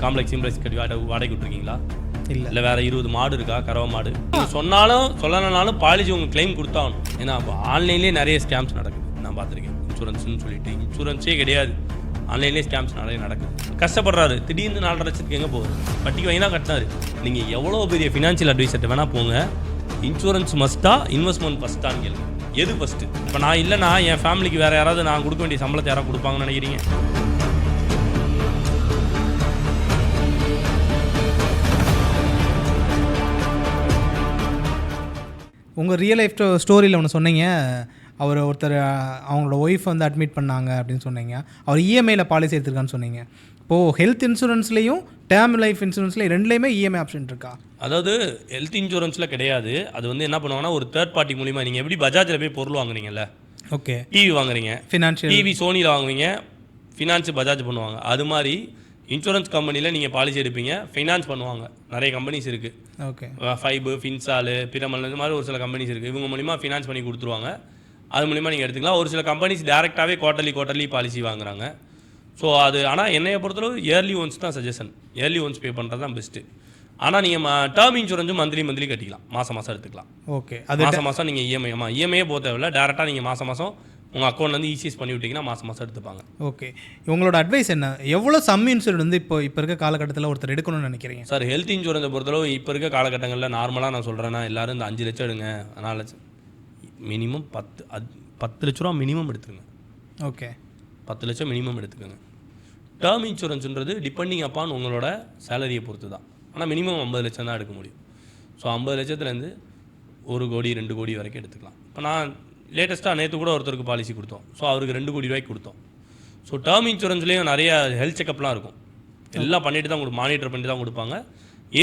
Complex simplex கட்டி வாடகை விட்டுருக்கீங்களா? இல்லை வேறு 20 மாடு இருக்கா, கறவை மாடு? நீங்கள் சொன்னாலும் சொல்லலைனாலும் பாலிசி உங்களுக்கு கிளைம் கொடுத்தாகணும். ஏன்னா அப்போ ஆன்லைன்லேயே நிறைய ஸ்கேம்ஸ் நடக்குது, நான் பார்த்துருக்கேன். இன்சூரன்ஸ்னு சொல்லிட்டு இன்சூரன்ஸே கிடையாது, ஆன்லைன்லேயே ஸ்கேம்ஸ் நிறைய நடக்குது. கஷ்டப்படுறாரு, திடீர்னு 4.5 லட்சத்துக்கு எங்கே போகுது? வட்டிக்கு வாங்கி தான் கட்டினாரு. நீங்கள் எவ்வளோ பெரிய ஃபினான்ஷியல் அட்வைசர்கிட்ட வேணால் போங்க, இன்சூரன்ஸ் மஸ்ட்டா இன்வெஸ்ட்மெண்ட் ஃபஸ்ட்டான்னு கேளுங்க. எது ஃபஸ்ட்டு? இப்போ நான் இல்லைனா என் ஃபேமிலிக்கு வேறு யாராவது நான் கொடுக்க வேண்டிய சம்பளத்தை யாராவது கொடுப்பாங்கன்னு நினைக்கிறீங்க? உங்கள் ரியல் லைஃப் ஸ்டோரியில் ஒன்று சொன்னீங்க, அவர் ஒருத்தர் அவங்களோட ஒய்ஃப் வந்து அட்மிட் பண்ணாங்க அப்படின்னு சொன்னீங்க. அவர் இஎம்ஐயில் பாலிசி எடுத்துருக்கான்னு சொன்னீங்க. இப்போது ஹெல்த் இன்சூரன்ஸ்லேயும் டேர்ம் லைஃப் இன்சூரன்ஸ்லேயும் ரெண்டுலேயுமே இஎம்ஐ ஆப்ஷன் இருக்கா? அதாவது ஹெல்த் இன்சூரன்ஸில் கிடையாது. அது வந்து என்ன பண்ணுவாங்கன்னா, ஒரு தேர்ட் பார்ட்டி மூலிமா நீங்கள் எப்படி பஜாஜில் போய் பொருள் வாங்குறீங்கல்ல, ஓகே, டிவி வாங்குறீங்க, ஃபினான்ஷியல் டிவி சோனியில் வாங்குவீங்க, ஃபினான்ஸ் பஜாஜ் பண்ணுவாங்க. அது மாதிரி இன்சூரன்ஸ் கம்பெனியில் நீங்கள் பாலிசி எடுப்பீங்க, ஃபைனான்ஸ் பண்ணுவாங்க. நிறைய கம்பெனிஸ் இருக்குது, ஓகே, ஃபைபு, ஃபின்சாலு, பிரமல், இந்த மாதிரி ஒரு சில கம்பெனிஸ் இருக்குது. இவங்க மூலிமா ஃபினான்ஸ் பண்ணி கொடுத்துருவாங்க. அது மூலிமா நீங்கள் எடுத்துக்கலாம். ஒரு சில கம்பெனிஸ் டேரெக்டாகவே குவார்ட்டர்லி பாலிசி வாங்குறாங்க. ஸோ அது ஆனால் என்னையை பொறுத்தளவு இயர்லி ஒன்ஸ் தான் சஜஷன். இயர்லி ஒன்ஸ் பே பண்ணுறது தான் பெஸ்ட்டு. ஆனால் நீங்கள் டேர்ம் இன்சூரன்ஸும் மந்த்லி கட்டிக்கலாம், மாதம் எடுத்துக்கலாம். ஓகே, அது மாதம் நீங்கள் இஎம்ஐ போக தேவையில்ல, டேரெக்டாக நீங்கள் மாதம் உங்கள் அக்கௌண்ட்லேருந்து இசிஎஸ் பண்ணி விட்டிங்கன்னா மாதம் எடுத்துப்பாங்க. ஓகே, உங்களோட அட்வைஸ் என்ன? எவ்வளோ சம் இன்சூரன்ஸ் வந்து இப்போ இருக்க காலகட்டத்தில் ஒருத்தர் எடுக்கணும்னு நினைக்கிறீங்க? சார், ஹெல்த் இன்சூரன்ஸை பொறுத்தளவு இப்போ இருக்க காலகட்டங்களில் நார்மலாக நான் சொல்கிறேன்னா, எல்லோரும் இந்த 5 லட்சம் எடுங்க, 4 லட்சம், மினிமம் 10 லட்ச ரூபா மினிமம் எடுத்துருங்க. ஓகே, 10 லட்சம் மினிமம் எடுத்துக்கோங்க. டேர்ம் இன்சூரன்ஸுன்றது டிபெண்டிங் அப்பான் உங்களோட சேலரியை பொறுத்து தான். ஆனால் மினிமம் 50 லட்சம் தான் எடுக்க முடியும். ஸோ 50 லட்சத்துலேருந்து 1 கோடி 2 கோடி வரைக்கும் எடுத்துக்கலாம். இப்போ நான் லேட்டஸ்ட்டாக நேற்று கூட ஒருத்தருக்கு பாலிசி கொடுத்தோம். ஸோ அவருக்கு 2 கோடி ரூபாய்க்கு கொடுத்தோம். ஸோ டேர்ம் இன்சூரன்ஸ்லேயும் நிறைய ஹெல்த் செக்கப்லாம் இருக்கும், எல்லாம் பண்ணிட்டு தான் மானிட்டர் பண்ணி தான் கொடுப்பாங்க,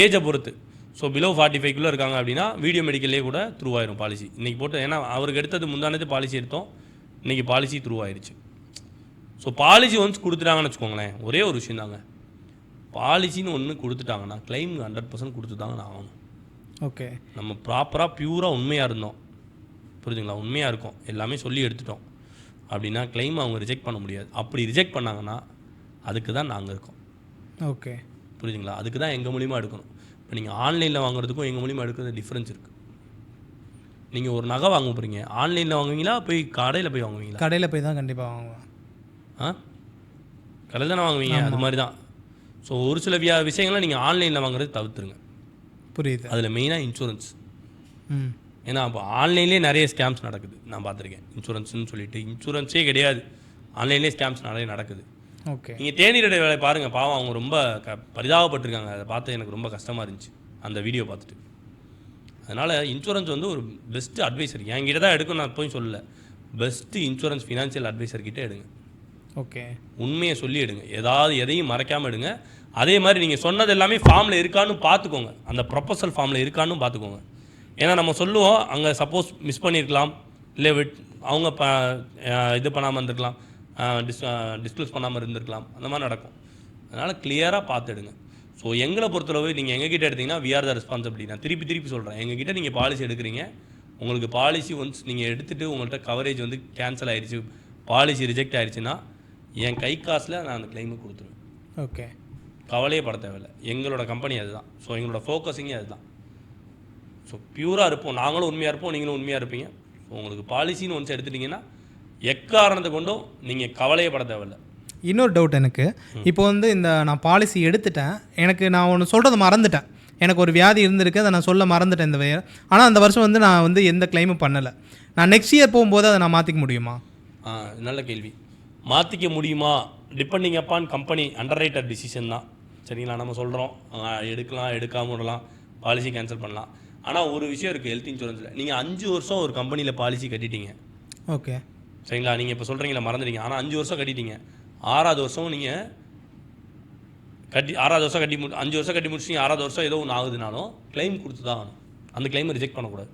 ஏஜை பொறுத்து. ஸோ பிலோ 45 இருக்காங்க அப்படின்னா வீடியோ மெடிக்கல்லே கூட த்ரூ ஆயிரும் பாலிசி. இன்றைக்கி போட்டு, ஏன்னா அவருக்கு எடுத்தது முந்தானது பாலிசி எடுத்தோம், இன்றைக்கி பாலிசி த்ரூ ஆயிடுச்சு. ஸோ பாலிசி ஒன்ஸ் கொடுத்துட்டாங்கன்னு வச்சுக்கோங்களேன், ஒரே ஒரு விஷயம் தாங்க, பாலிசின்னு ஒன்று கொடுத்துட்டாங்கன்னா கிளைம் 100% கொடுத்து தாங்க நான் ஆகணும். ஓகே, நம்ம ப்ராப்பராக பியூராக உண்மையாக இருந்தோம், புரியுதுங்களா, உண்மையாக இருக்கும், எல்லாமே சொல்லி எடுத்துட்டோம் அப்படின்னா கிளைம் அவங்க ரிஜெக்ட் பண்ண முடியாது. அப்படி ரிஜெக்ட் பண்ணாங்கன்னா அதுக்கு தான் நாங்கள் இருக்கோம். ஓகே, புரியுதுங்களா, அதுக்கு தான் எங்கள் மூலிமா எடுக்கணும். இப்போ நீங்கள் ஆன்லைனில் வாங்குறதுக்கும் எங்கள் மூலிமா எடுக்கிறது டிஃப்ரென்ஸ் இருக்குது. நீங்கள் ஒரு நகை வாங்க போகிறீங்க, ஆன்லைனில் வாங்குவீங்களா போய் கடையில் போய் வாங்குவீங்களா? கடையில் போய் தான் கண்டிப்பாக வாங்குவேன். கடையில் தானே வாங்குவீங்க, அது மாதிரி தான். ஸோ ஒரு சில விஷயங்கள்லாம் நீங்கள் ஆன்லைனில் வாங்குறது தவிர்த்துருங்க. புரியுது. அதில் மெயினாக இன்சூரன்ஸ். ஏன்னா அப்போ ஆன்லைன்லேயே நிறைய ஸ்கேம்ஸ் நடக்குது, நான் பார்த்துருக்கேன். இன்சூரன்ஸ்னு சொல்லிட்டு இன்சூரன்ஸே கிடையாது, ஆன்லைன்லேயே ஸ்கேம்ஸ் நிறைய நடக்குது. ஓகே, நீங்கள் தேநீருடைய வேலை பாருங்கள், பாவம் அவங்க ரொம்ப பரிதாபப்பட்டிருக்காங்க. அதை பார்த்து எனக்கு ரொம்ப கஷ்டமாக இருந்துச்சு அந்த வீடியோ பார்த்துட்டு. அதனால் இன்சூரன்ஸ் வந்து ஒரு பெஸ்ட்டு அட்வைசர். என்கிட்ட தான் எடுக்கணும் நான் போய் சொல்லலை, பெஸ்ட்டு இன்சூரன்ஸ் ஃபினான்ஷியல் அட்வைசர்கிட்ட எடுங்க. ஓகே, உண்மையை சொல்லி எடுங்க, எதையும் மறைக்காமல் எடுங்க. அதே மாதிரி நீங்கள் சொன்னது எல்லாமே ஃபார்மில் இருக்கான்னு பார்த்துக்கோங்க, அந்த ப்ரொபோசல் ஃபார்மில் இருக்கான்னு பார்த்துக்கோங்க. ஏன்னா நம்ம சொல்லுவோம், அங்கே சப்போஸ் மிஸ் பண்ணியிருக்கலாம், இல்லை அவங்க இது பண்ணாமல் இருந்திருக்கலாம், டிஸ்க்ளோஸ் பண்ணாமல் இருந்திருக்கலாம், அந்த மாதிரி நடக்கும். அதனால் கிளியராக பார்த்து எடுங்க. ஸோ எங்களை பொறுத்தளவு நீங்கள் எங்ககிட்ட எடுத்திங்கன்னா வி ஆர் த ரெஸ்பான்சிபிலிட்டி. நான் திருப்பி சொல்கிறேன், எங்ககிட்ட நீங்கள் பாலிசி எடுக்கிறீங்க, உங்களுக்கு பாலிசி ஒன்ஸ் நீங்கள் எடுத்துகிட்டு உங்கள்கிட்ட கவரேஜ் வந்து கேன்சல் ஆகிடுச்சு, பாலிசி ரிஜெக்ட் ஆகிடுச்சுன்னா என் கை காசில் நான் அந்த கிளைமை கொடுத்துருவேன். ஓகே, கவலையே பட தேவையில்லை, எங்களோட கம்பெனி அதுதான். ஸோ எங்களோட ஃபோக்கஸிங்கே அதுதான். ஸோ பியூராக இருப்போம், நாங்களும் உண்மையாக இருப்போம், நீங்களும் உண்மையாக இருப்பீங்க. ஸோ உங்களுக்கு பாலிசின்னு ஒன்ஸ் எடுத்துட்டிங்கன்னா எக்காரணத்தை கொண்டும் நீங்கள் கவலையே பட தேவையில்லை. இன்னொரு டவுட் எனக்கு, இப்போ வந்து இந்த நான் பாலிசி எடுத்துட்டேன், எனக்கு நான் ஒன்று சொல்கிறத மறந்துட்டேன், எனக்கு ஒரு வியாதி இருந்திருக்கு, அதை நான் சொல்ல மறந்துட்டேன் இந்த வேறு. ஆனால் அந்த வருஷம் வந்து நான் வந்து எந்த கிளைமும் பண்ணலை, நான் நெக்ஸ்ட் இயர் போகும்போது அதை நான் மாற்றிக்க முடியுமா? நல்ல கேள்வி. மாற்றிக்க முடியுமா? Depending upon company under writer decision தான். சரிங்களா, நம்ம சொல்கிறோம் எடுக்கலாம், எடுக்காமல் விடலாம், பாலிசி கேன்சல் பண்ணலாம். ஆனால் ஒரு விஷயம் இருக்குது ஹெல்த் இன்சூரன்ஸில், நீங்கள் 5 வருஷம் ஒரு கம்பெனியில் பாலிசி கட்டிட்டீங்க, ஓகே, சரிங்களா, நீங்கள் இப்போ சொல்கிறீங்களா மறந்துட்டீங்க, ஆனால் 5 வருஷம் கட்டிட்டீங்க, 6வது வருஷம் நீங்கள் 6வது வருஷம் 5 வருஷம் கட்டி முடிச்சிங்க, 6வது வருஷம் ஏதோ ஒன்று ஆகுதுனாலும் கிளைம் கொடுத்து தான் ஆகணும். அந்த கிளைமை ரிஜெக்ட் பண்ணக்கூடாது.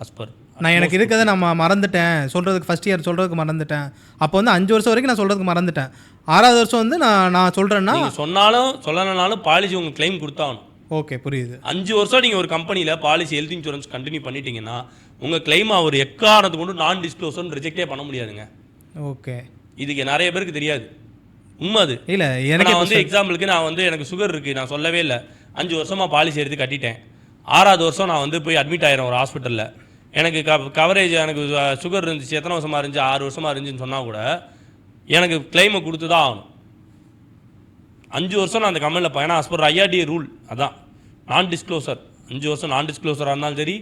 அஸ்பர் நான் எனக்கு இருக்கிறத நான் மறந்துட்டேன், சொல்கிறதுக்கு ஃபஸ்ட் இயர் சொல்கிறதுக்கு மறந்துட்டேன், அப்போ வந்து 5 வருஷம் வரைக்கும் நான் சொல்கிறதுக்கு மறந்துட்டேன், 6வது வருஷம் வந்து நான் சொல்கிறேன்னா சொன்னாலும் சொல்லலைனாலும் பாலிசி உங்களுக்கு கிளைம் கொடுத்தாகணும். ஓகே, புரியுது. 5 வருஷம் நீங்கள் ஒரு கம்பெனியில் பாலிசி ஹெல்த் இன்சூரன்ஸ் கண்டினியூ பண்ணிட்டீங்கன்னா உங்கள் கிளைமை ஒரு எக்காரணத்தை கொண்டு நான் டிஸ்க்ளோசர்னு ரிஜெக்டே பண்ண முடியாதுங்க. ஓகே, இதுக்கு நிறைய பேருக்கு தெரியாது. உண்மை அது. இல்லை இப்ப எனக்கு நான் வந்து எக்ஸாம்பிளுக்கு நான் வந்து எனக்கு சுகர் இருக்குது, நான் சொல்லவே இல்லை, 5 வருஷமாக பாலிசி எடுத்து கட்டிட்டேன், 6வது வருஷம் நான் வந்து போய் அட்மிட் ஆயிரும் ஒரு ஹாஸ்பிட்டலில், எனக்கு கவரேஜ் எனக்கு சுகர் இருந்துச்சு, எத்தனை வருஷமாக இருந்துச்சு, 6 வருஷமாக இருந்துச்சுன்னு சொன்னால் கூட எனக்கு கிளைமை கொடுத்து தான் ஆகணும். 5 வருஷம் நான் அந்த கம்பெனியில் ஏன்னா as per IRDA ரூல் அதான் நான் டிஸ்க்ளோசர். 5 வருஷம் நான் டிஸ்க்ளோசராக இருந்தாலும் சரி,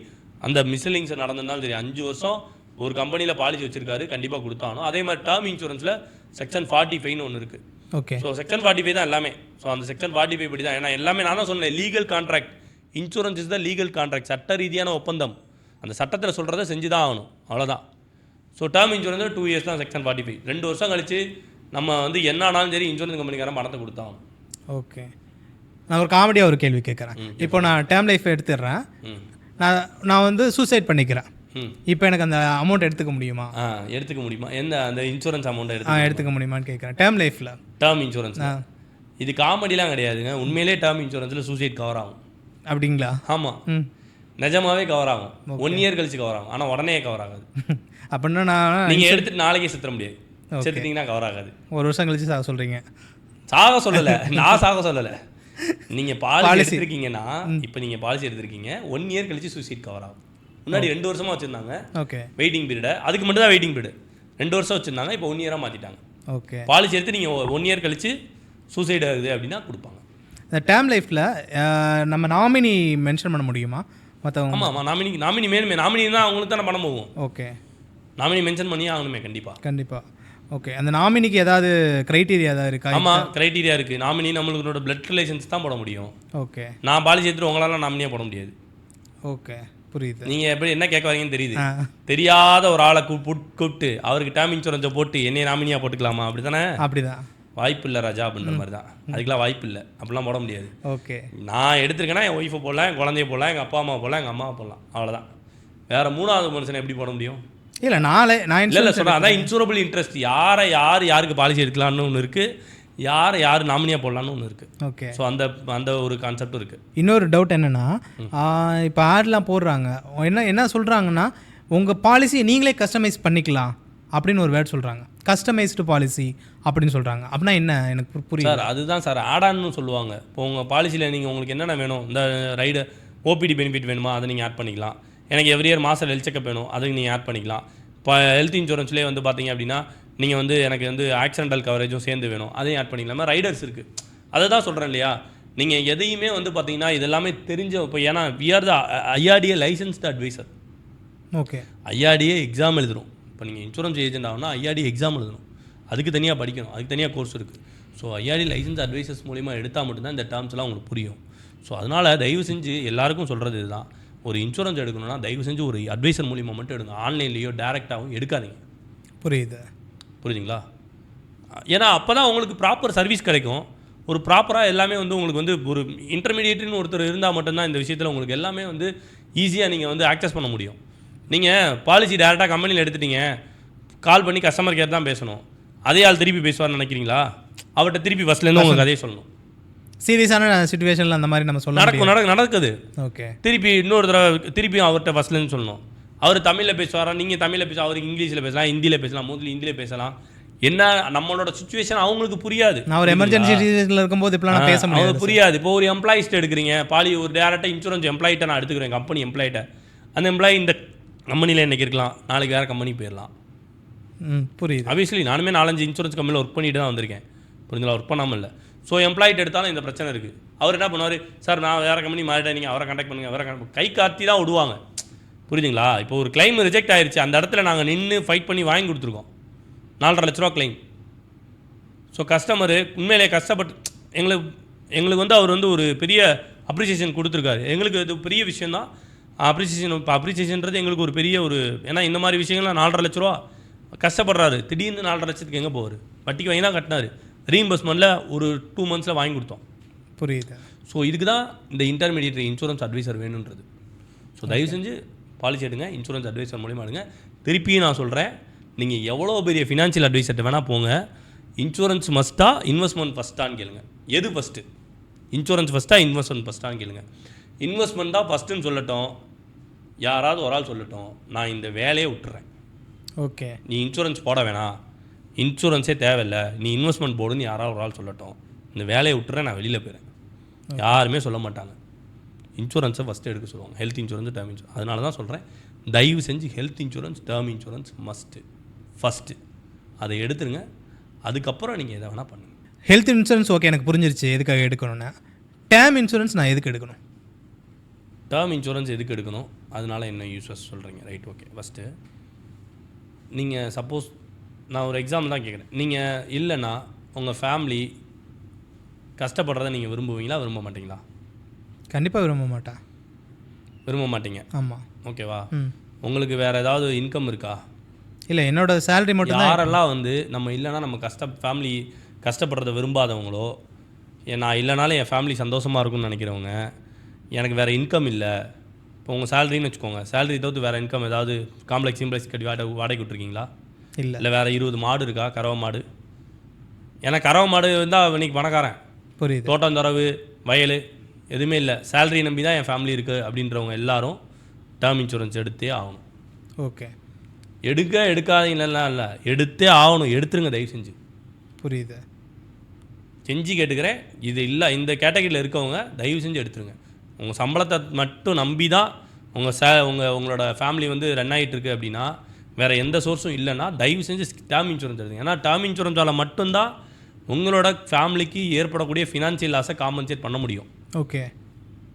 அந்த மிஸ்லிங்ஸ் நடந்திருந்தாலும் சரி, 5 வருஷம் ஒரு கம்பெனியில் பாலிசி வச்சிருக்காரு, கண்டிப்பாக கொடுத்தாகணும். அதே மாதிரி டேர்ம் இன்சூரன்ஸில் செக்ஷன் 45ன்னு ஒன்று இருக்குது. ஓகே. ஸோ செக்ஷன் 45 தான் எல்லாமே. ஸோ அந்த செக்ஷன் 45 படி தான். ஏன்னா எல்லாமே நான் தான் சொன்னேன், legal contract. Insurance is the legal contract, சட்ட ரீதியான ஒப்பந்தம். அந்த சட்டத்தில் சொல்கிறத செஞ்சு தான் ஆகணும், அவ்வளோதான். ஸோ டேர்ம் இன்சூரன்ஸ் 2 இயர்ஸ் தான் செக்ஷன் 45. 2 வருஷம் கழிச்சு நம்ம வந்து என்ன ஆனாலும் சரி இன்சூரன்ஸ் கம்பெனிக்காரன் பணத்தை கொடுத்தாகணும். ஓகே. நான் ஒரு காமெடியாக ஒரு கேள்வி கேட்குறேன். இப்போ நான் டேர்ம் லைஃப் எடுத்துடுறேன், நான் வந்து சூசைட் பண்ணிக்கிறேன், இப்போ எனக்கு அந்த அமௌண்ட் எடுத்துக்க முடியுமா? எடுத்துக்க முடியுமா? எந்த அந்த இன்சூரன்ஸ் அமௌண்ட் எடுத்துக்க முடியுமான்னு கேட்குறேன். டேர்ம் லைஃப்பில் டேர்ம் இன்சூரன்ஸ் இது காமெடிலாம் கிடையாதுங்க. உண்மையிலே டேர்ம் இன்சூரன்ஸில் சூசைட் கவர் ஆகும். அப்படிங்களா? ஆமாம், நிஜமாவே கவர் ஆகும். 1 இயர் கழிச்சு கவர் ஆகும், ஆனால் உடனே கவர் ஆகாது. அப்படின்னா நான் நீங்கள் எடுத்துட்டு நாளைக்கே செத்துற முடியாது, செத்துட்டிங்கன்னா கவர் ஆகாது. 1 வருஷம் கழிச்சு சாக சொல்கிறீங்க? சாக சொல்லலை, நான் சாக சொல்லலை. நீங்கள் பாலிசி எடுத்துருக்கீங்கன்னா, இப்போ நீங்கள் பாலிசி எடுத்துருக்கீங்க, 1 இயர் கழிச்சு சூசைட் கவர் ஆகும். முன்னாடி 2 வருஷமாக வச்சுருந்தாங்க. ஓகே. வெயிட்டிங் பீரியடை அதுக்கு மட்டும் தான் வெயிட்டிங் பீரியட் 2 வருஷம் வச்சுருந்தாங்க, இப்போ 1 இயராக மாற்றிட்டாங்க. ஓகே. பாலிசி எடுத்து நீங்கள் 1 இயர் கழிச்சு சூசைட் ஆகுது அப்படின்னா கொடுப்பாங்க. இந்த டேர்ம் லைஃப்பில் நம்ம நாமினி மென்ஷன் பண்ண முடியுமா மற்றவங்க? ஆமாம், நாமினி மேலுமே நாமினி தான் அவங்களுக்கு தானே பணம் போகும். ஓகே. நாமினி மென்ஷன் பண்ணி ஆகணுமே கண்டிப்பாக. ஓகே. அந்த நாமினிக்கு ஏதாவது க்ரைட்டீரியா ஏதாவது இருக்கா? ஆமாம், க்ரைட்டீரியா இருக்குது. நாமினி நம்மளோட பிளட் ரிலேஷன்ஸ் தான் போட முடியும். ஓகே. நான் பாலிசி எடுத்துட்டு உங்களால் நாமினியாக போட முடியாது. ஓகே, புரியுது. நீங்கள் எப்படி என்ன கேட்க வரீங்கன்னு தெரியுது. தெரியாத ஒரு ஆளை கூப்பிட்டு அவருக்கு டேர்ம் இன்சூரன்ஸை போட்டு என்னைய நாமினியாக போட்டுக்கலாமா? அப்படி தானே? அப்படிதான். வாய்ப்பு இல்லை ராஜா அப்படின்ற மாதிரி தான். அதுக்கெலாம் வாய்ப்பு இல்லை, அப்படிலாம் போட முடியாது. ஓகே. நான் எடுத்திருக்கேன்னா என் ஒய்ஃபை போடலாம், என் குழந்தைய போடலாம், எங்கள் அப்பா அம்மா போடலாம், எங்கள் அம்மாவை போடலாம், அவ்வளோதான். வேறு 3வது மனுஷனை எப்படி போட முடியும்? இல்லை நான் இல்லை சொல்கிறேன், அதான் இன்சூரபிள் இன்ட்ரெஸ்ட். யாருக்கு பாலிசி எடுக்கலான்னு ஒன்று இருக்குது, யார் நாமினியாக போடலான்னு ஒன்று இருக்குது. ஓகே. ஸோ அந்த ஒரு கான்செப்டும் இருக்குது. இன்னொரு டவுட் என்னென்னா, இப்போ ஆட்லாம் போடுறாங்க, என்ன சொல்கிறாங்கன்னா, உங்கள் பாலிசியை நீங்களே கஸ்டமைஸ் பண்ணிக்கலாம் அப்படின்னு ஒரு வேர்ட் சொல்கிறாங்க. கஸ்டமைஸ்டு பாலிசி அப்படின்னு சொல்கிறாங்க. அப்படின்னா என்ன? எனக்கு புரியுது சார். அதுதான் சார் ஆடான்னு சொல்லுவாங்க. இப்போ உங்கள் பாலிசியில் நீங்கள் உங்களுக்கு என்னென்ன வேணும், இந்த ரைடு ஓபிடி பெனிஃபிட் வேணுமா, அதை நீங்கள் ஆட் பண்ணிக்கலாம். எனக்கு எவ்ரி இயர் மாதம் ஹெல்த் செக்கப் வேணும், அதுக்கு நீங்கள் ஆட் பண்ணிக்கலாம். இப்போ ஹெல்த் இன்சூரன்ஸ்லேயே வந்து பார்த்தீங்க அப்படின்னா நீங்கள் வந்து எனக்கு வந்து ஆக்சிடென்டல் கவரேஜும் சேர்ந்து வேணும், அதையும் ஆட் பண்ணிக்கலாம். ரைடர்ஸ் இருக்குது. அதை தான் சொல்கிறேன் இல்லையா, நீங்கள் எதையுமே வந்து பார்த்தீங்கன்னா இது எல்லாமே தெரிஞ்ச. இப்போ ஏன்னா we are the IRDA licensed advisor. Okay. IRDA exam எழுதணும். இப்போ நீங்கள் இன்சூரன்ஸ் ஏஜென்ட் ஆகுனா IRDA எக்ஸாம் எழுதணும், அதுக்கு தனியாக படிக்கணும், அதுக்கு தனியாக கோர்ஸ் இருக்குது. ஸோ IRDA லைசன்ஸ் அட்வைசர்ஸ் மூலிமா எடுத்தால் மட்டும்தான் இந்த டேர்ம்ஸ்லாம் உங்களுக்கு புரியும். ஸோ அதனால் தயவு செஞ்சு எல்லாருக்கும் சொல்கிறது இதுதான், ஒரு இன்சூரன்ஸ் எடுக்கணும்னா தயவு செஞ்சு ஒரு அட்வைசர் மூலிமா மட்டும் எடுங்க, ஆன்லைன்லேயோ டேரெக்டாகவும் எடுக்காதீங்க. புரியுதுங்களா? ஏன்னா அப்போ தான் உங்களுக்கு ப்ராப்பர் சர்வீஸ் கிடைக்கும். ஒரு ப்ராப்பராக எல்லாமே வந்து உங்களுக்கு வந்து ஒரு இன்டர்மீடியேட்னு ஒருத்தர் இருந்தால் மட்டும்தான் இந்த விஷயத்தில் உங்களுக்கு எல்லாமே வந்து ஈஸியாக நீங்கள் வந்து ஆக்சஸ் பண்ண முடியும். நீங்கள் பாலிசி டேரெக்டாக கம்பெனியில் எடுத்துட்டீங்க, கால் பண்ணி கஸ்டமர் கேர் தான் பேசணும், அதே ஆள் திருப்பி பேசுவார்னு நினைக்கிறீங்களா? அவர்கிட்ட திருப்பி ஃபஸ்ட்லேருந்து உங்களுக்கு அதே சொல்லணும். சீரியஸான சிச்சுவேஷனில் அந்த மாதிரி நம்ம சொல்ல நடக்குது. ஓகே. திருப்பி இன்னொரு தடவை திருப்பி அவர்கிட்ட ஃபஸ்ட்லேருந்து சொல்லணும். அவர் தமிழில் பேசுவாரா, நீங்கள் தமிழில் பேச, அவருக்கு இங்கிலீஷில் பேசலாம், ஹிந்தியில் பேசலாம், மோஸ்ட்லி ஹிந்தியில் பேசலாம். என்ன நம்மளோட சுச்சுவேஷன் அவங்களுக்கு புரியாது. நான் ஒரு எமர்ஜென்சி சிச்சுவேஷனில் இருக்கும்போது இப்போலாம் பேச முடியாது, அவங்களுக்கு புரியாது. இப்போ ஒரு எம்ப்ளாயிஸ்ட்டு எடுக்கிறீங்க, ஒரு டேரெக்டாக இன்சூரன்ஸ் எம்ப்ளாயிட்ட நான் எடுத்துக்கிறேன், கம்பெனி எம்ப்ளாயிட்ட. அந்த எம்ப்ளாயி இந்த கம்பெனியில் இன்றைக்கி இருக்கலாம், நாளைக்கு வேறு கம்பெனி போயிடலாம். புரியுது. ஆப்வியஸ்லி நானுமே 4-5 இன்சூரன்ஸ் கம்பெனியில் ஒர்க் பண்ணிட்டு தான் வந்திருக்கேன், புரிஞ்சுங்களா? ஒர்க் பண்ணாமல் இல்லை. ஸோ எம்ப்ளாயிட்ட எடுத்தாலும் இந்த பிரச்சனை இருக்குது. அவர் என்ன பண்ணுவார், சார் நான் வேறு கம்பெனி மாறிட்டேன், நீங்கள் அவரை கான்டாக்ட் பண்ணுங்கள், வேறு கை காத்தி தான் விடுவாங்க, புரியுதுங்களா? இப்போ ஒரு கிளைம் ரிஜெக்ட் ஆயிடுச்சு, அந்த இடத்துல நாங்கள் நின்று ஃபைட் பண்ணி வாங்கி கொடுத்துருக்கோம், 4.5 லட்ச ரூபா கிளைம். ஸோ கஸ்டமரு உண்மையிலே கஷ்டப்பட்டு எங்களுக்கு வந்து அவர் வந்து ஒரு பெரிய அப்ரிசியேஷன் கொடுத்துருக்காரு. எங்களுக்கு இது பெரிய விஷயந்தான் அப்ரிசியேஷன். இப்போ அப்ரிசியேஷன்றது எங்களுக்கு ஒரு பெரிய ஒரு, ஏன்னா இந்த மாதிரி விஷயங்கள்லாம் 4.5 லட்ச ரூபா கஷ்டப்படுறாரு, திடீர்னு 4.5 லட்சத்துக்கு எங்கே போவார்? வட்டிக்கு வாங்கி தான் கட்டினார், ரீஇம்பர்ஸ்மெண்ட்டில் ஒரு 2 மந்த்ஸில் வாங்கி கொடுத்தோம். புரியுது. ஸோ இதுக்கு தான் இந்த இன்டர்மீடியேட் இன்சூரன்ஸ் அட்வைசர் வேணுன்றது. ஸோ தயவு செஞ்சு பாலிசி எடுங்க, இன்சூரன்ஸ் அட்வைசர் மூலிமா எடுங்க. திருப்பியும் நான் சொல்கிறேன், நீங்கள் எவ்வளோ பெரிய ஃபினான்ஷியல் அட்வைசர்கிட்ட வேணால் போங்க, இன்சூரன்ஸ் மஸ்ட்டா இன்வெஸ்ட்மெண்ட் ஃபஸ்ட்டான்னு கேளுங்க. எது ஃபஸ்ட்டு, இன்சூரன்ஸ் ஃபஸ்ட்டா இன்வெஸ்ட்மெண்ட் ஃபஸ்ட்டான்னு கேளுங்க. இன்வெஸ்ட்மெண்ட் தான் ஃபஸ்ட்டுன்னு சொல்லட்டும், யாராவது ஒரு ஆள் சொல்லட்டும், நான் இந்த வேலையை விட்டுறேன். ஓகே. நீ இன்சூரன்ஸ் போட வேணாம், இன்சூரன்ஸே தேவையில்லை, நீ இன்வெஸ்ட்மெண்ட் போடுன்னு யாராவது ஒரு ஆள் சொல்லட்டும், இந்த வேலையை விட்டுறேன், நான் வெளியில் போயிடுறேன். யாருமே சொல்ல மாட்டாங்க. இன்சூரன்ஸை ஃபஸ்ட்டு எடுக்க சொல்லுவாங்க, ஹெல்த் இன்சூரன்ஸ், டேர்ம் இன்சூரன்ஸ். அதனால தான் சொல்கிறேன், தயவு செஞ்சு health insurance, term insurance must. First அதை எடுத்துருங்க, அதுக்கப்புறம் நீங்கள் எதை வேணால் பண்ணுங்கள். ஹெல்த் இன்சூரன்ஸ் ஓகே, எனக்கு புரிஞ்சிருச்சு எதுக்காக எடுக்கணும்னா. டேர்ம் இன்சூரன்ஸ் நான் எதுக்கு எடுக்கணும்? டேர்ம் இன்சூரன்ஸ் எதுக்கு எடுக்கணும், அதனால் என்ன யூஸஸ் சொல்கிறீங்க, ரைட், ஓகே. ஃபஸ்ட்டு நீங்கள் சப்போஸ் நான் ஒரு எக்ஸாம்பிள் தான் கேட்குறேன், நீங்கள் இல்லைன்னா உங்கள் ஃபேமிலி கஷ்டப்படுறத நீங்கள் விரும்புவீங்களா, விரும்ப மாட்டீங்களா? கண்டிப்பாக விரும்ப மாட்டேன். விரும்ப மாட்டீங்க, ஆமாம். ஓகேவா? உங்களுக்கு வேறு ஏதாவது இன்கம் இருக்கா? இல்லை, என்னோட சேலரி மட்டும். யாரெல்லாம் வந்து நம்ம இல்லைன்னா நம்ம ஃபேமிலி கஷ்டப்படுறத விரும்பாதவங்களோ, நான் இல்லைனாலும் என் ஃபேமிலி சந்தோஷமாக இருக்கும்னு நினைக்கிறவங்க, எனக்கு வேறு இன்கம் இல்லை, இப்போ உங்கள் சேலரின்னு வச்சுக்கோங்க, சேலரி தவிர்த்து வேறு இன்கம் ஏதாவது காம்ப்ளெக்ஸ் சிம்ப்ளெக்ஸ் கட்டி வாடகை விட்டுருக்கீங்களா? இல்லை வேறு 20 மாடு இருக்கா, கறவை மாடு? ஏன்னா கறவை மாடு இருந்தால் இன்றைக்கி பணக்காரன், புரியுது. தோட்டம் தரவு வயல் எதுவுமே இல்லை, சேலரி நம்பி தான் என் ஃபேமிலி இருக்குது அப்படின்றவங்க எல்லாரும் டேர்ம் இன்சூரன்ஸ் எடுத்தே ஆகணும். ஓகே. எடுக்காதீங்கலாம் இல்லை, எடுத்தே ஆகணும். எடுத்துருங்க தயவு செஞ்சு. புரியுது. செஞ்சு கேட்டுக்கிறேன், இது இல்லை இந்த கேட்டகரியில் இருக்கவங்க தயவு செஞ்சு எடுத்துருங்க. உங்கள் சம்பளத்தை மட்டும் நம்பி தான் உங்களோட ஃபேமிலி வந்து ரன் ஆகிட்டு இருக்குது அப்படின்னா, வேறு எந்த சோர்ஸும் இல்லைன்னா தயவு செஞ்சு டேர்ம் இன்சூரன்ஸ் எடுத்துங்க. ஏன்னா டேர்ம் இன்சூரன்ஸால் மட்டும்தான் உங்களோட ஃபேமிலிக்கு ஏற்படக்கூடிய ஃபினான்ஷியல் லாஸை காம்பன்சேட் பண்ண முடியும். ஓகே,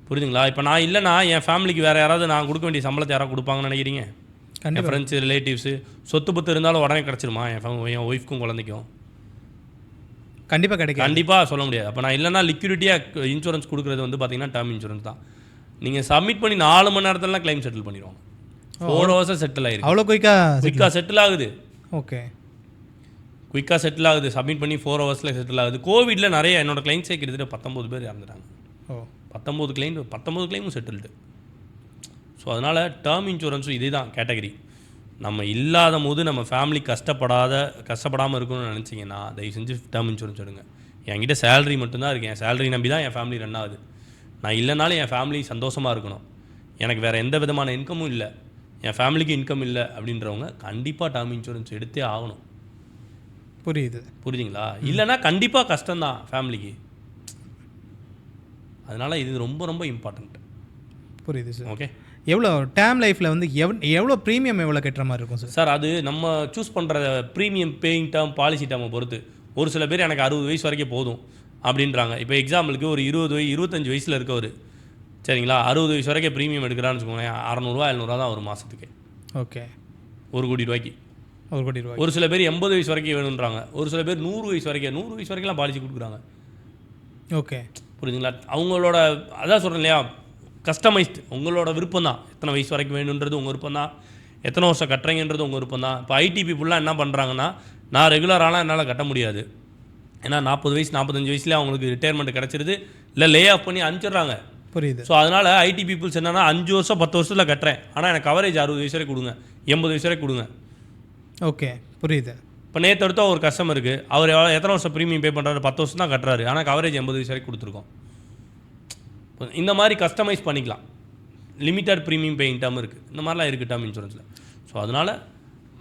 புரியுதுங்களா? இப்போ நான் இல்லைனா என் ஃபேமிலிக்கு வேறு யாராவது நான் கொடுக்க வேண்டிய சம்பளத்தை யாராவது கொடுப்பாங்கன்னு நினைக்கிறீங்க? என் ஃப்ரெண்ட்ஸு, ரிலேட்டிவ்ஸு, சொத்து பத்து இருந்தாலும் உடனே கிடச்சிருமா என் ஒய்ஃப்க்கும் குழந்தைக்கும்? கண்டிப்பாக கிடைக்கும். கண்டிப்பாக சொல்ல முடியாது. அப்போ நான் இல்லைனா லிக்விடிட்டியாக இன்சூரன்ஸ் கொடுக்குறது வந்து பார்த்தீங்கன்னா டேர்ம் இன்சூரன்ஸ் தான். நீங்கள் சப்மிட் பண்ணி 4 மணி நேரத்துலலாம் கிளைம் செட்டில் பண்ணிடுவாங்க. 4 ஹவர்ஸாக செட்டில் ஆகிருக்கு. அவ்வளோ குயிக்காக செட்டில் ஆகுது. ஓகே, குயிக்காக செட்டில் ஆகுது. சப்மிட் பண்ணி 4 ஹவர்ஸில் செட்டில் ஆகுது. கோவிடில் நிறைய என்னோடய கிளைண்ட்ஸே கிட்டத்தட்ட 19 பேர் இறந்துட்டாங்க. 19 கிளைமும் செட்டில்டு. ஸோ அதனால் டேர்ம் இன்சூரன்ஸும் இதே தான் கேட்டகரி. நம்ம இல்லாத போது நம்ம ஃபேமிலி கஷ்டப்படாமல் இருக்கணும்னு நினச்சிங்கன்னா தயவு செஞ்சு டேர்ம் இன்சூரன்ஸ் எடுங்க. என்கிட்ட சேலரி மட்டும்தான் இருக்குது, என் சேலரி நம்பி தான் என் ஃபேமிலி ரன் ஆகுது. நான் இல்லைனாலும் என் ஃபேமிலி சந்தோஷமாக இருக்கணும், எனக்கு வேறு எந்த விதமான இன்கமும் இல்லை, என் ஃபேமிலிக்கு இன்கம் இல்லை அப்படின்றவங்க கண்டிப்பாக டேர்ம் இன்சூரன்ஸ் எடுத்தே ஆகணும். புரியுதுங்களா? இல்லைனா கண்டிப்பாக கஷ்டம்தான் ஃபேமிலிக்கு. அதனால் இது ரொம்ப ரொம்ப இம்பார்ட்டண்ட். புரியுது சார். ஓகே. எவ்வளோ டேர்ம் லைஃப்பில் வந்து எவ்வளோ ப்ரீமியம் எவ்வளோ கட்டுற மாதிரி இருக்கும் சார்? சார் அது நம்ம சூஸ் பண்ணுற ப்ரீமியம் பேயிங் டேர்ம் பாலிசி டேர்மை பொறுத்து. ஒரு சில பேர் எனக்கு 60 வயசு வரைக்கும் போதும் அப்படின்றாங்க. இப்போ எக்ஸாம்பிளுக்கு ஒரு 25 வயசில் இருக்கவர், சரிங்களா, 60 வயசு வரைக்கும் ப்ரீமியம் எடுக்கிறான்னு வச்சுக்கோங்களேன், 600 700 தான் ஒரு மாதத்துக்கு. ஓகே. 1 கோடி ரூபாய்க்கு. 1 கோடி ரூபாய். ஒரு சில பேர் 80 வயசு வரைக்கும் வேணுன்றாங்க, ஒரு சில பேர் 100 வயசு வரைக்கும்லாம் பாலிசி கொடுக்குறாங்க. ஓகே, புரியுதுங்களா? அவங்களோட அதான் சொல்கிறேன் இல்லையா, கஸ்டமைஸ்டு உங்களோட விருப்பம் தான். எத்தனை வயசு வரைக்கும் வேணுன்றது உங்கள் விருப்பம் தான், எத்தனை வருஷம் கட்டுறீங்கன்றது உங்கள் விருப்பம் தான். இப்போ ஐடி பீப்புளெலாம் என்ன பண்ணுறாங்கன்னா, நான் ரெகுலராலாம் என்னால் கட்ட முடியாது, ஏன்னா 40 வயசு 45 வயசுலேயே அவங்களுக்கு ரிட்டையர்மெண்ட் கிடச்சிருது, இல்லை லே ஆஃப் பண்ணி அனுப்பிச்சிடுறாங்க. புரியுது. ஸோ அதனால் ஐடி பீப்புள்ஸ் என்னென்னா 5 வருஷம் 10 வருஷத்தில் கட்டுறேன், ஆனால் எனக்கு கவரேஜ் 60 வயசு வரைக்கும் கொடுங்க, 80 வயசு வரைக்கும் கொடுங்க. ஓகே, புரியுது. இப்போ நேற்று எடுத்தா ஒரு கஸ்டமருக்கு அவர் எத்தனை வருஷம் ப்ரீமியம் பே பண்ணுறாரு, 10 வருஷம் தான் கட்டுறாரு, ஆனால் கவரேஜ் 80 வயசு வரைக்கும் கொடுத்துருக்கோம். இந்த மாதிரி கஸ்டமைஸ் பண்ணிக்கலாம். லிமிட்டட் ப்ரீமியம் பேயிங் டேர்ம் இருக்குது, இந்த மாதிரிலாம் இருக்குது டேர்ம் இன்சூரன்ஸில். ஸோ அதனால்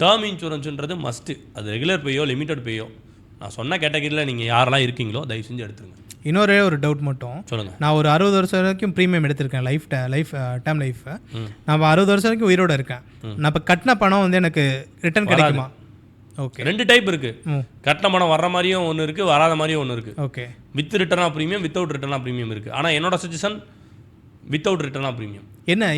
டேர்ம் இன்சூரன்ஸுன்றது மஸ்ட்டு. அது ரெகுலர் பேயோ லிமிட்டட் பேயோ நான் சொன்ன கேட்டகரியில் நீங்கள் யாரெல்லாம் இருக்கீங்களோ தயவு செஞ்சு எடுத்துருங்க. இன்னொரு ஒரு டவுட் மட்டும் சொல்லுங்கள். நான் ஒரு 60 வருஷம் வரைக்கும் ப்ரீமியம் எடுத்திருக்கேன், டேர்ம் லைஃப். நான் 60 வருஷம் வரைக்கும் உயிரோடு இருக்கேன். நான் இப்போ கட்டின பணம் வந்து எனக்கு ரிட்டர்ன் கிடைக்குமா? ஓகே. 2 டைப் இருக்குது. கட்டின பணம் வர்ற மாதிரியும் ஒன்று இருக்குது, வராத மாதிரியும் ஒன்று இருக்குது. ஓகே. வித் ரிட்டர்னா ப்ரீமியம், வித்தவுட் ரிட்டர்னா ப்ரீமியம் இருக்குது. ஆனால் என்னோட சஜஷன் வித்தவுட் ரிட்டர்னா ப்ரீமியம்.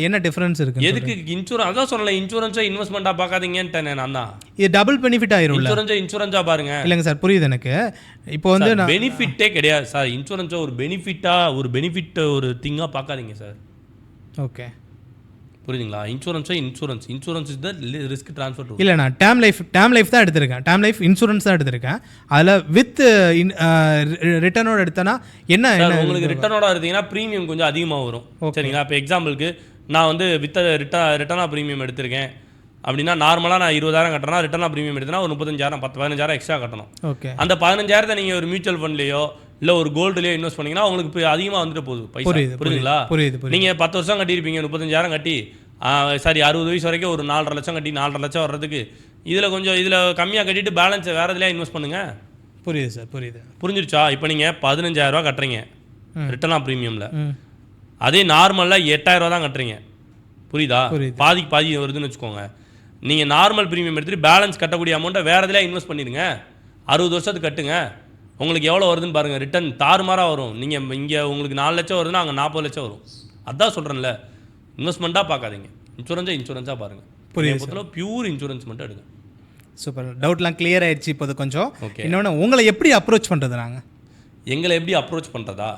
என்ன டிஃபரன்ஸ் இருக்குது? எதுக்கு இன்சூரன்ஸ்? அதான் சொல்லலை, இன்சூரன்ஸை இன்வெஸ்ட்மெண்ட்டாக பார்க்காதீங்கன்ட்டேன் நான் தான். இது டபுள் பெனிஃபிட் ஆயிரும். இன்சூரன்ஸாக பாருங்க. இல்லைங்க சார், புரியுது எனக்கு. இப்போ வந்து பெனிஃபிட்டே கிடையாது சார். இன்சூரன்ஸை ஒரு பெனிஃபிட் ஒரு திங்காக பார்க்காதீங்க சார். ஓகே, புரியுதுங்களா? Insurance is the risk transfer tool. இல்லை, நான் டேர்ம் லைஃப் தான் எடுத்திருக்கேன், டேர்ம் லைஃப் இன்சூரன்ஸ் தான் எடுத்திருக்கேன். அதில் வித் ரிட்டர்னோட எடுத்தேன்னா என்ன உங்களுக்கு ரிட்டர்னோட எடுத்தீங்கன்னா ப்ரீமியம் கொஞ்சம் அதிகமாக வரும், சரிங்களா? இப்போ எக்ஸாம்பிளுக்கு நான் வந்து ரிட்டர்னாக ப்ரீமியம் எடுத்திருக்கேன் அப்படின்னா, நார்மலாக நான் 20,000 கட்டுறேன்னா ரிட்டர்னாக ப்ரீமியம் எடுத்தேன்னா ஒரு 35,000 15,000 எக்ஸ்ட்ரா கட்டணும். ஓகே. அந்த 15,000 நீங்கள் ஒரு மியூச்சுவல் ஃபண்ட்லேயோ இல்லை ஒரு கோல்டுலேயோ இன்வெஸ்ட் பண்ணிங்கன்னா உங்களுக்கு இப்போ அதிகமாக வந்துட்டு போகுது பைசா. புரியுதுங்களா? புரியுது. நீங்கள் 10 வருஷம் கட்டியிருப்பீங்க, 35,000 கட்டி, சாரி 60 வயசு வரைக்கும் ஒரு 4.5 லட்சம் கட்டி 4.5 லட்சம் வர்றதுக்கு இதில் கம்மியாக கட்டிட்டு பேலன்ஸை வேறு எதுலையா இன்வெஸ்ட் பண்ணுங்கள். புரியுது சார், புரியுது. புரிஞ்சிருச்சா? இப்போ நீங்கள் 15,000 கட்டுறீங்க ரிட்டர்ன் ஆஃப் ப்ரீமியமில், அதே நார்மலில் 8,000 தான் கட்டுறீங்க. புரியுதா? பாதிக்கு பாதி வருதுன்னு வச்சுக்கோங்க. நீங்கள் நார்மல் ப்ரீமியம் எடுத்துகிட்டு பேலன்ஸ் கட்டக்கூடிய அமௌண்ட்டை வேறு எதுலையா இன்வெஸ்ட் பண்ணிடுங்க. 60 வருஷத்துக்கு கட்டுங்க. உங்களுக்கு எவ்வளோ வருதுன்னு பாருங்கள். ரிட்டர்ன் தாறுமாறாக வரும். நீங்கள் இங்கே உங்களுக்கு 4 லட்சம் வருதுன்னா அங்கே 40 லட்சம் வரும். அதான் சொல்கிறேன்ல, இன்வெஸ்ட்மெண்ட்டாக பார்க்காதீங்க, இன்சூரன்ஸாக பாருங்கள். புரியுது. பியூர் இன்சூரன்ஸ் மட்டும் எடுங்க. சூப்பர். டவுட்லாம் கிளியர் ஆயிடுச்சு இப்போது கொஞ்சம். ஓகே. இன்னொன்று, உங்களை எப்படி அப்ரோச் பண்ணுறது? நாங்கள் எங்களை எப்படி அப்ரோச் பண்ணுறதா?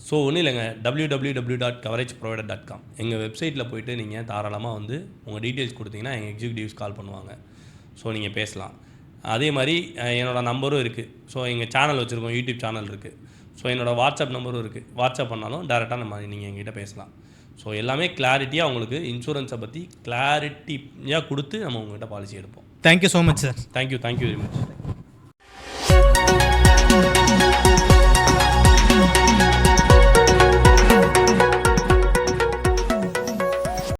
ஸோ ஒன்றும் இல்லைங்க, www.coverageprovider.com எங்கள் வெப்சைட்டில் போய்ட்டு நீங்கள் தாராளமாக வந்து உங்கள் டீட்டெயில்ஸ் கொடுத்தீங்கன்னா எங்கள் எக்ஸிக்யூட்டிவ்ஸ் கால் பண்ணுவாங்க. ஸோ நீங்கள் பேசலாம். அதே மாதிரி என்னோடய நம்பரும் இருக்குது. ஸோ எங்கள் சேனல் வச்சுருக்கோம், யூடியூப் சேனல் இருக்குது. ஸோ என்னோடய வாட்ஸ்அப் நம்பரும் இருக்குது. வாட்ஸ்அப் பண்ணாலும் டேரெக்டாக நீங்கள் எங்கிட்ட பேசலாம். ஸோ எல்லாமே கிளாரிட்டியாக உங்களுக்கு இன்சூரன்ஸை பற்றி கிளாரிட்டியாக கொடுத்து நம்ம உங்கள்கிட்ட பாலிசி எடுப்போம். Thank you so much sir. Thank you very much.